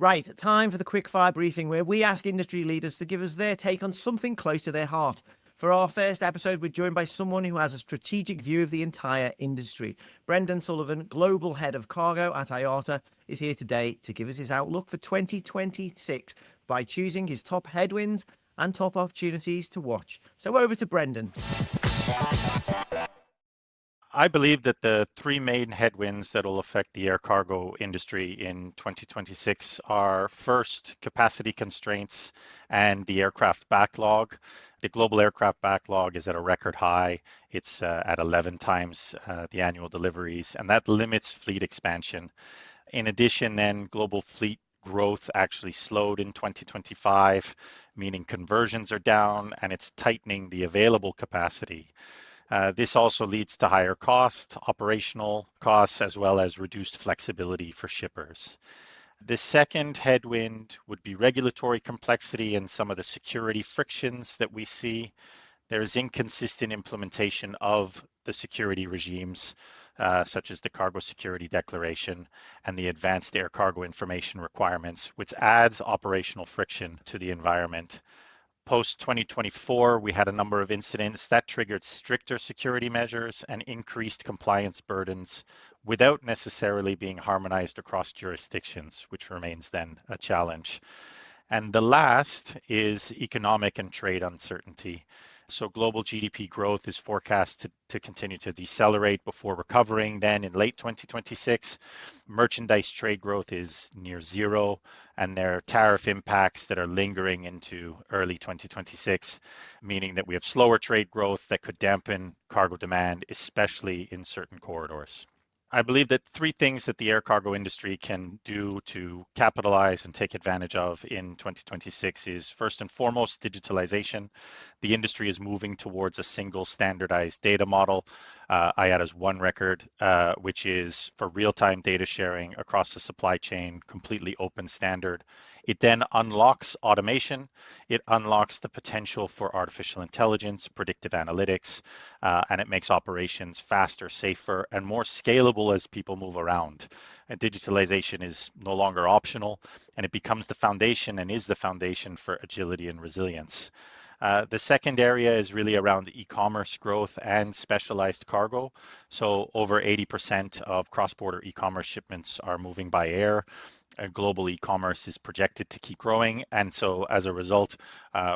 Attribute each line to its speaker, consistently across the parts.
Speaker 1: Right, time for the quickfire briefing where we ask industry leaders to give us their take on something close to their heart. For our first episode, we're joined by someone who has a strategic view of the entire industry. Brendan Sullivan, Global Head of Cargo at IATA, is here today to give us his outlook for 2026 by choosing his top headwinds and top opportunities to watch. So over to Brendan.
Speaker 2: I believe that the three main headwinds that will affect the air cargo industry in 2026 are first, capacity constraints and the aircraft backlog. The global aircraft backlog is at a record high. It's at 11 times the annual deliveries, and that limits fleet expansion. In addition, then global fleet growth actually slowed in 2025, meaning conversions are down and it's tightening the available capacity. This also leads to higher costs, operational costs, as well as reduced flexibility for shippers. The second headwind would be regulatory complexity and some of the security frictions that we see. There is inconsistent implementation of the security regimes, such as the Cargo Security Declaration and the Advanced Air Cargo Information Requirements, which adds operational friction to the environment. Post 2024, we had a number of incidents that triggered stricter security measures and increased compliance burdens without necessarily being harmonized across jurisdictions, which remains then a challenge. And the last is economic and trade uncertainty. So global GDP growth is forecast to continue to decelerate before recovering then in late 2026. Merchandise trade growth is near zero, and there are tariff impacts that are lingering into early 2026, meaning that we have slower trade growth that could dampen cargo demand, especially in certain corridors. I believe that three things that the air cargo industry can do to capitalize and take advantage of in 2026 is first and foremost digitalization. The industry is moving towards a single standardized data model, IATA's One Record, which is for real-time data sharing across the supply chain, completely open standard. It then unlocks automation. It unlocks the potential for artificial intelligence, predictive analytics, and it makes operations faster, safer, and more scalable as people move around. And digitalization is no longer optional, and it becomes the foundation and is the foundation for agility and resilience. The second area is really around e-commerce growth and specialized cargo. So over 80% of cross-border e-commerce shipments are moving by air. Global e-commerce is projected to keep growing. And so as a result,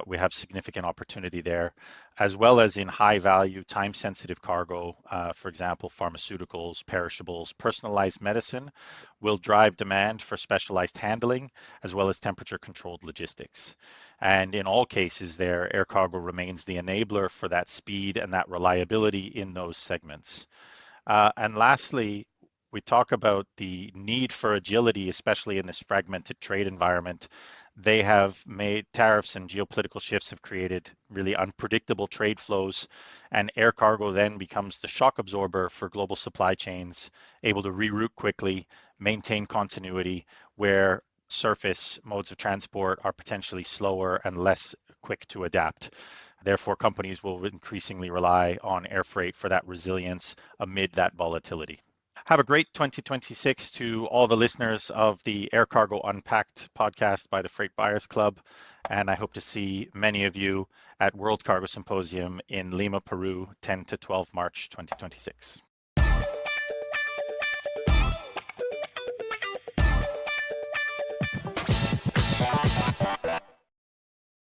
Speaker 2: we have significant opportunity there, as well as in high value, time sensitive cargo. For example, pharmaceuticals, perishables, personalized medicine will drive demand for specialized handling, as well as temperature controlled logistics. And in all cases there, air cargo remains the enabler for that speed and that reliability in those segments. And lastly, we talk about the need for agility, especially in this fragmented trade environment. They have made tariffs and geopolitical shifts have created really unpredictable trade flows, and air cargo then becomes the shock absorber for global supply chains, able to reroute quickly, maintain continuity, where surface modes of transport are potentially slower and less quick to adapt. Therefore, companies will increasingly rely on air freight for that resilience amid that volatility. Have a great 2026 to all the listeners of the Air Cargo Unpacked podcast by the Freight Buyers Club. And I hope to see many of you at World Cargo Symposium in Lima, Peru, 10 to 12 March 2026.